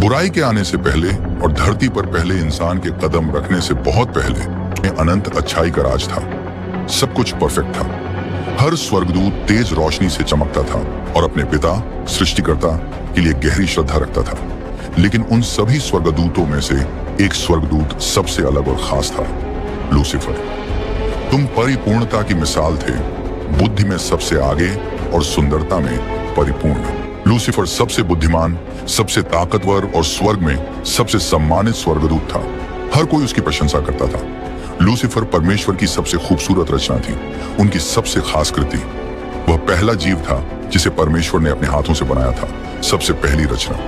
बुराई के आने से पहले और धरती पर पहले इंसान के कदम रखने से बहुत पहले में अनंत अच्छाई का राज था। सब कुछ परफेक्ट था। हर स्वर्गदूत तेज रोशनी से चमकता था और अपने पिता सृष्टिकर्ता के लिए गहरी श्रद्धा रखता था। लेकिन उन सभी स्वर्गदूतों में से एक स्वर्गदूत सबसे अलग और खास था, लूसीफर। तुम परिपूर्णता की मिसाल थे, बुद्धि में सबसे आगे और सुंदरता में परिपूर्ण। लूसीफर सबसे बुद्धिमान, सबसे ताकतवर और स्वर्ग में सबसे सम्मानित स्वर्गदूत था। हर कोई उसकी प्रशंसा करता था। लूसीफर परमेश्वर की सबसे खूबसूरत रचना थी, उनकी सबसे खास कृति। वह पहला जीव था जिसे परमेश्वर ने अपने हाथों से बनाया था, सबसे पहली रचना।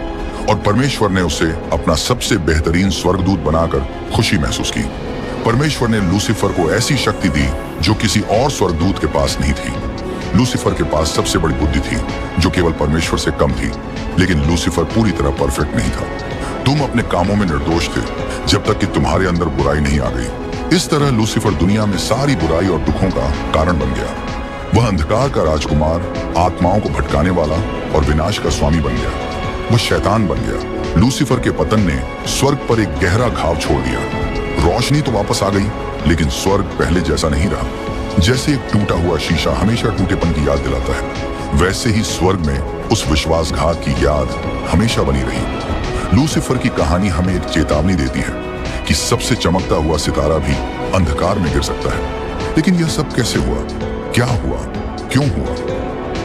और परमेश्वर ने उसे अपना सबसे बेहतरीन स्वर्गदूत बनाकर खुशी महसूस की। परमेश्वर ने लूसीफर को ऐसी शक्ति दी जो किसी और स्वर्गदूत के पास नहीं थी। लूसीफर के पास सबसे बड़ी बुद्धि थी जो केवल परमेश्वर से कम थी, लेकिन लूसीफर पूरी तरह परफेक्ट नहीं था। तुम अपने कामों में निर्दोष थे जब तक कि तुम्हारे अंदर बुराई नहीं आ गई। इस तरह लूसीफर दुनिया में सारी बुराई और दुखों का कारण बन गया। वह अंधकार का राजकुमार, आत्माओं को भटकाने वाला और विनाश का स्वामी बन गया। वह शैतान बन गया। लूसीफर के पतन ने स्वर्ग पर एक गहरा घाव छोड़ दिया। रोशनी तो वापस आ गई, लेकिन स्वर्ग पहले जैसा नहीं रहा। जैसे एक टूटा हुआ शीशा हमेशा टूटेपन की याद दिलाता है, वैसे ही स्वर्ग में उस विश्वासघात की याद हमेशा बनी रही। लूसीफर की कहानी हमें एक चेतावनी देती है कि सबसे चमकता हुआ सितारा भी अंधकार में गिर सकता है। लेकिन यह सब कैसे हुआ? क्या हुआ? क्यों हुआ?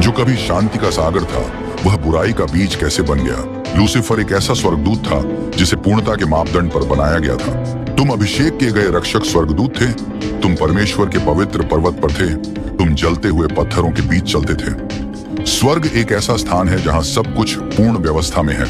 जो कभी शांति का सागर था, वह बुराई का बीज कैसे बन गया? लूसीफर एक ऐसा स्वर्गदूत था जिसे पूर्णता के मापदंड पर बनाया गया था। तुम अभिषेक किए गए रक्षक स्वर्गदूत थे। तुम परमेश्वर के पवित्र पर्वत पर थे। तुम जलते हुए पत्थरों के बीच चलते थे। स्वर्ग एक ऐसा स्थान है जहां सब कुछ पूर्ण व्यवस्था में है।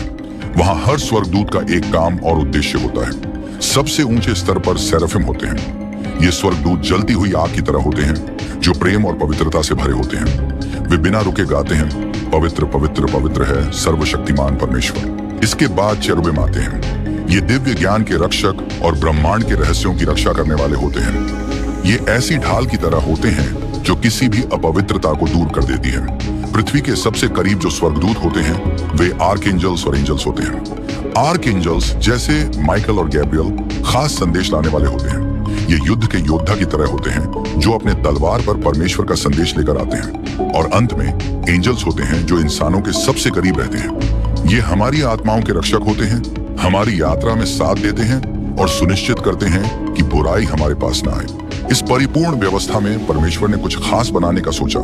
वहां हर स्वर्गदूत का एक काम और उद्देश्य होता है। सबसे ऊंचे स्तर पर सेराफिम होते हैं। ये स्वर्गदूत जलती हुई आग की तरह होते हैं जो प्रेम और पवित्रता से भरे होते हैं। वे बिना रुके गाते हैं, पवित्र पवित्र पवित्र है सर्वशक्तिमान परमेश्वर। इसके बाद चेरुबिम आते हैं। ये दिव्य ज्ञान के रक्षक और ब्रह्मांड के रहस्यों की रक्षा करने वाले होते हैं। ये ऐसी ढाल की तरह होते हैं जो किसी भी अपवित्रता को दूर कर देती है। पृथ्वी के सबसे करीब जो स्वर्गदूत होते हैं वे आर्कएंजल्स और एंजल्स होते हैं। आर्कएंजल्स जैसे माइकल और गैब्रियल खास संदेश लाने वाले होते हैं। ये युद्ध के योद्धा की तरह होते हैं जो अपने तलवार पर परमेश्वर का संदेश लेकर आते हैं। और अंत में एंजल्स होते हैं जो इंसानों के सबसे करीब रहते हैं। ये हमारी आत्माओं के रक्षक होते हैं, हमारी यात्रा में साथ देते हैं और सुनिश्चित करते हैं कि बुराई हमारे पास ना आए। इस परिपूर्ण व्यवस्था में परमेश्वर ने कुछ खास बनाने का सोचा।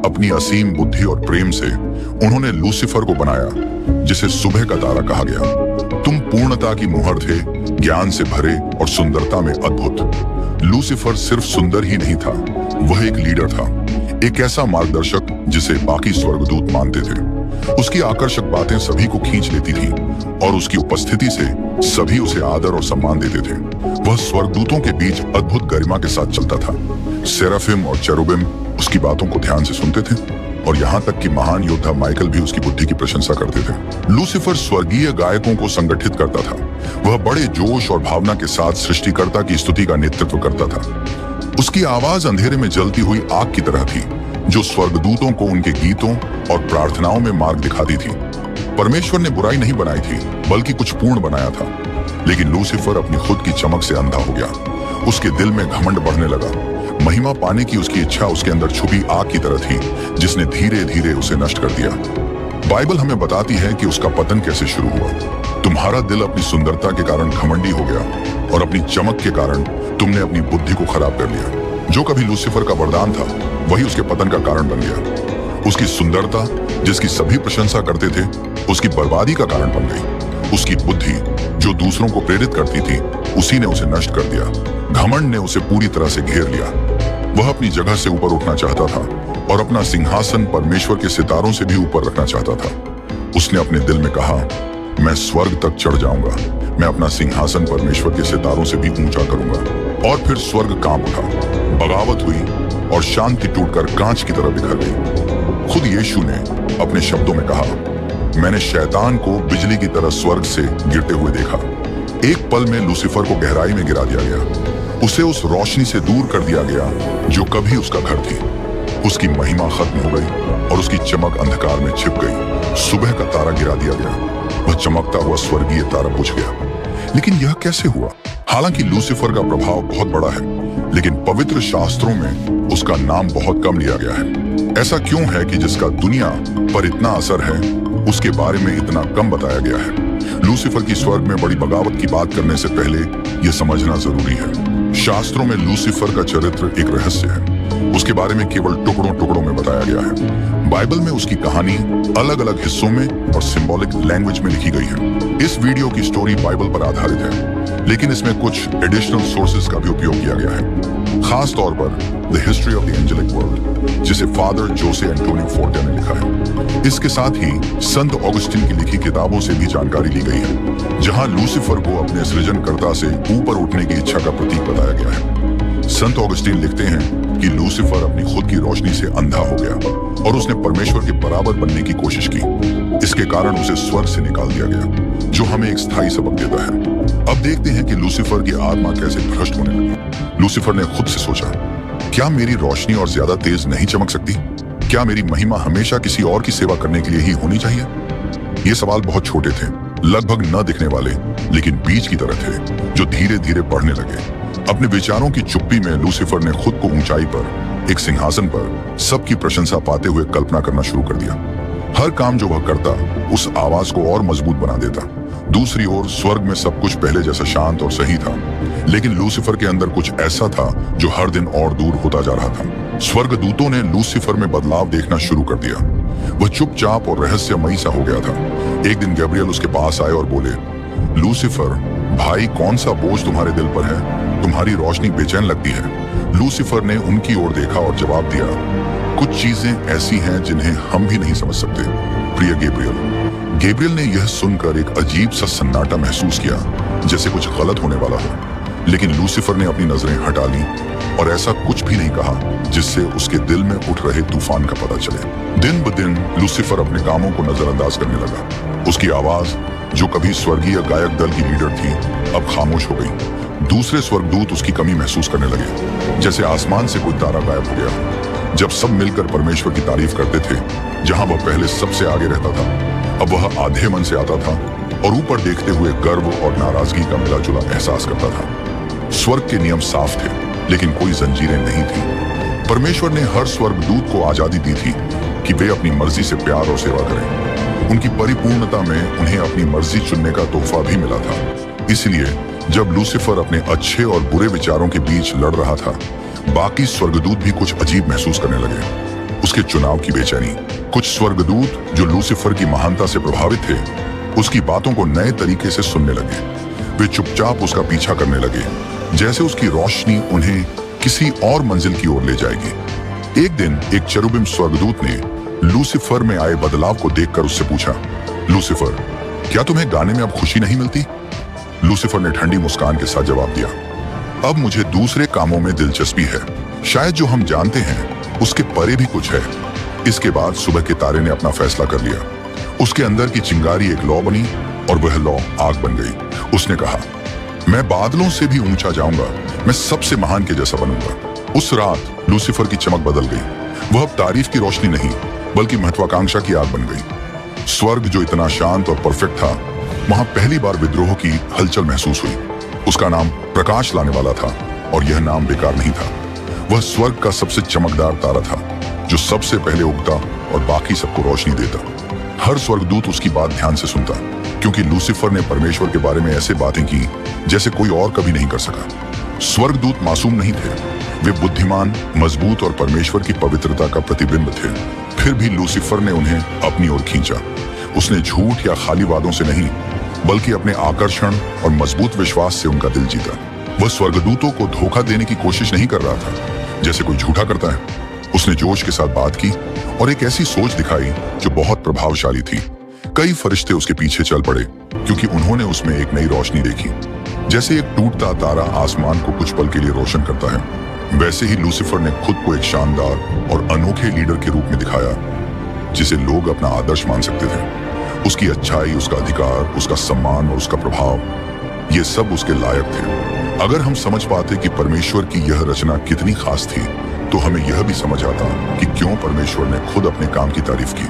अपनी असीम बुद्धि और प्रेम से उन्होंने लूसीफर को बनाया, जिसे सुबह का तारा कहा गया। तुम पूर्णता की मुहर थे, ज्ञान से भरे और सुंदरता में अद्भुत। लूसीफर सिर्फ सुंदर ही नहीं था, वह एक लीडर था, एक ऐसा मार्गदर्शक जिसे बाकी स्वर्गदूत मानते थे। उसकी आकर्षक बातें सभी को खींच लेती थी और उसकी उपस्थिति से सभी उसे आदर और सम्मान देते थे। वह स्वर्गदूतों के बीच अद्भुत गरिमा के साथ चलता था। सेराफिम और चेरुबिम उसकी बातों को ध्यान से सुनते थे और यहाँ तक कि महान योद्धा माइकल भी उसकी बुद्धि की प्रशंसा करते थे। लूसीफर स्वर्गीय गायकों को संगठित करता था। वह बड़े जोश और भावना के साथ सृष्टिकर्ता की स्तुति का नेतृत्व करता था। उसकी आवाज अंधेरे में जलती हुई आग की तरह थी जो स्वर्गदूतों को उनके गीतों और प्रार्थनाओं में मार्ग दिखाती थी। परमेश्वर ने बुराई नहीं बनाई थी, बल्कि कुछ पूर्ण बनाया था। लेकिन लूसीफर अपनी खुद की चमक से अंधा हो गया। उसके दिल में घमंड बढ़ने लगा। महिमा पाने की उसकी इच्छा उसके अंदर छुपी आग की तरह थी जिसने धीरे धीरे उसे नष्ट कर दिया। बाइबल हमें बताती है कि उसका पतन कैसे शुरू हुआ। तुम्हारा दिल अपनी सुंदरता के कारण घमंडी हो गया और अपनी चमक के कारण तुमने अपनी बुद्धि को खराब कर लिया। जो कभी लूसीफर का वरदान था, वही उसके पतन का कारण बन गया। उसकी सुंदरता, जिसकी सभी प्रशंसा करते थे, उसकी बर्बादी का कारण बन गई। उसकी बुद्धि, जो दूसरों को प्रेरित करती थी, उसी ने उसे नष्ट कर दिया। घमंड ने उसे पूरी तरह से घेर लिया। वह अपनी जगह से ऊपर उठना चाहता था और अपना सिंहासन परमेश्वर के सितारों से भी ऊपर रखना चाहता था। उसने अपने दिल में कहा, मैं स्वर्ग तक चढ़ जाऊंगा, मैं अपना सिंहासन परमेश्वर के सितारों से भी ऊंचा करूंगा। और फिर स्वर्ग कांप उठा, बगावत हुई और शांति टूटकर कांच की तरह बिखर गई। खुद यीशु ने अपने शब्दों में कहा, मैंने शैतान को बिजली की तरह स्वर्ग से गिरते हुए देखा। एक पल में लूसीफर को गहराई में गिरा दिया गया। उसे उस रोशनी से दूर कर दिया गया जो कभी उसका घर थी। उसकी महिमा खत्म हो गई और उसकी चमक अंधकार में छिप गई। सुबह का तारा गिरा दिया गया। वह चमकता हुआ स्वर्गीय तारा बुझ गया। लेकिन यह कैसे हुआ? हालांकि लूसीफर का प्रभाव बहुत बड़ा है, लेकिन पवित्र शास्त्रों में उसका नाम बहुत कम लिया गया है। ऐसा क्यों है कि जिसका दुनिया पर इतना असर है, उसके बारे में इतना कम बताया गया है? लूसीफर की स्वर्ग में बड़ी बगावत की बात करने से पहले यह समझना जरूरी है, शास्त्रों में लूसीफर का चरित्र एक रहस्य है। उसके बारे में केवल टुकड़ों टुकड़ों में बताया गया है। बाइबल में उसकी कहानी अलग अलग हिस्सों में और सिंबॉलिक लैंग्वेज में लिखी गई है। इस वीडियो की स्टोरी बाइबल पर आधारित है, लेकिन इसमें कुछ एडिशनल सोर्सेज का भी उपयोग किया गया है, खास तौर पर the history of the angelic world, जिसे फादर जोसे एंटोनियो फोर्टे ने लिखा है। इसके साथ ही संत ऑगस्टिन की लिखी किताबों से भी जानकारी ली गई है, जहां लूसीफर को अपने सृजनकर्ता से ऊपर उठने की इच्छा का प्रतीक बताया गया है। संत ऑगस्टिन लिखते हैं कि लूसीफर अपनी खुद की रोशनी से अंधा हो गया और उसने परमेश्वर के बराबर बनने की कोशिश की। इसके कारण उसे स्वर्ग से निकाल दिया गया, जो हमें एक स्थायी सबक देता है। अब देखते हैं कि लूसीफर की आत्मा कैसे भ्रष्ट होने लगी। लूसीफर ने खुद से सोचा, क्या मेरी रोशनी और ज्यादा तेज नहीं चमक सकती? क्या मेरी महिमा हमेशा किसी और की सेवा करने के लिए ही होनी चाहिए? ये सवाल बहुत छोटे थे, लगभग न दिखने वाले, लेकिन बीज की तरह थे, जो धीरे धीरे बढ़ने लगे। अपने विचारों की चुप्पी में लूसीफर ने खुद को ऊंचाई पर, एक सिंहासन पर सबकी प्रशंसा पाते हुए कल्पना करना शुरू कर दिया। हर काम जो वह करता, उस आवाज को और मजबूत बना देता। दूसरी ओर स्वर्ग में सब कुछ पहले जैसा शांत और सही था, लेकिन लूसीफर के अंदर कुछ ऐसा था जो हर दिन और दूर होता जा रहा था। स्वर्गदूतों ने लूसीफर में बदलाव देखना शुरू कर दिया। वह चुपचाप और रहस्यमयी सा हो गया था। एक दिन गैब्रियल उसके पास आए और बोले, लूसीफर भाई, कौन सा बोझ तुम्हारे दिल पर है? तुम्हारी रोशनी बेचैन लगती है। लूसीफर ने उनकी ओर देखा और जवाब दिया, कुछ चीजें ऐसी हैं जिन्हें हम भी नहीं समझ सकते, प्रिय गैब्रियल। गैब्रियल ने यह सुनकर एक अजीब सा सन्नाटा महसूस किया, जैसे कुछ गलत होने वाला हो। लेकिन लूसीफर ने अपनी नजरें हटा ली और ऐसा कुछ भी नहीं कहा जिससे उसके दिल में उठ रहे तूफान का पता चले। दिन ब दिन लूसीफर अपने कामों को नजरअंदाज करने लगा। उसकी आवाज, जो कभी स्वर्गीय गायक दल की लीडर थी, अब खामोश हो गई। दूसरे स्वर्गदूत उसकी कमी महसूस करने लगे, जैसे आसमान से कोई तारा गायब हो गया। जब सब मिलकर परमेश्वर की तारीफ करते थे, जहां वह पहले सबसे आगे रहता था, अब वह आधे मन से आता था और ऊपर देखते हुए गर्व और नाराजगी का मिला जुला एहसास करता था। स्वर्ग के नियम साफ थे, लेकिन कोई जंजीरें नहीं थी। परमेश्वर ने हर स्वर्गदूत को आजादी दी थी कि वे अपनी मर्जी से प्यार और सेवा करें। उनकी परिपूर्णता में उन्हें अपनी मर्जी चुनने का तोहफा भी मिला था। इसलिए जब लूसीफर अपने अच्छे और बुरे विचारों के बीच लड़ रहा था, बाकी स्वर्गदूत भी कुछ अजीब महसूस करने लगे। उसके चुनाव की बेचैनी। कुछ स्वर्गदूत जो लूसीफर की महानता से प्रभावित थे, उसकी बातों को नए तरीके से सुनने लगे। वे चुपचाप उसका पीछा करने लगे, जैसे उसकी रोशनी उन्हें किसी और मंजिल की ओर ले जाएगी। एक दिन एक चेरुबिम स्वर्गदूत ने लूसीफर में आए बदलाव को देखकर उससे पूछा, लूसीफर, क्या तुम्हें गाने में अब खुशी नहीं मिलती? लूसीफर ने ठंडी मुस्कान के साथ जवाब दिया, अब मुझे दूसरे कामों में दिलचस्पी है। शायद जो हम जानते हैं उसके परे भी कुछ है। इसके बाद सुबह के तारे ने अपना फैसला कर लिया। उसके अंदर की चिंगारी एक लौ बनी और वह लौ आग बन गई। उसने कहा, मैं बादलों से भी ऊंचा जाऊंगा, मैं सबसे महान के जैसा बनूंगा। उस रात लूसीफर की चमक बदल गई। वह अब तारीफ की रोशनी नहीं, बल्कि महत्वाकांक्षा की आग बन गई। स्वर्ग जो इतना शांत और परफेक्ट था, वहां पहली बार विद्रोह की हलचल महसूस हुई। उसका नाम प्रकाश लाने वाला था, और यह नाम बेकार नहीं था। वह स्वर्ग का सबसे चमकदार तारा था, जो सबसे पहले उगता और बाकी सबको रोशनी देता। हर स्वर्गदूत उसकी बात ध्यान से सुनता, क्योंकि लूसीफर ने परमेश्वर के बारे में ऐसे बातें की जैसे कोई और कभी नहीं कर सका। स्वर्गदूत मासूम नहीं थे, वे बुद्धिमान, मजबूत और परमेश्वर की पवित्रता का प्रतिबिंब थे। फिर भी लूसीफर ने उन्हें अपनी ओर खींचा। उसने झूठ या खाली वादों से नहीं, बल्कि अपने आकर्षण और मजबूत विश्वास से उनका दिल जीता। वह स्वर्गदूतों को धोखा देने की कोशिश नहीं कर रहा था, जैसे कोई झूठा करता है। उसने जोश के साथ बात की और एक ऐसी सोच दिखाई जो बहुत प्रभावशाली थी। कई फरिश्ते उसके पीछे चल पड़े, क्योंकि उन्होंने उसमें एक नई रोशनी देखी। जैसे एक टूटता तारा आसमान को कुछ पल के लिए रोशन करता है, वैसे ही लूसीफर ने खुद को एक शानदार और अनोखे लीडर के रूप में दिखाया, जिसे लोग अपना आदर्श मान सकते थे। उसकी अच्छाई, उसका अधिकार, उसका सम्मान और उसका प्रभाव, ये सब उसके लायक थे। अगर हम समझ पाते कि परमेश्वर की यह रचना कितनी खास थी, तो हमें यह भी समझ आता कि क्यों परमेश्वर ने खुद अपने काम की तारीफ की।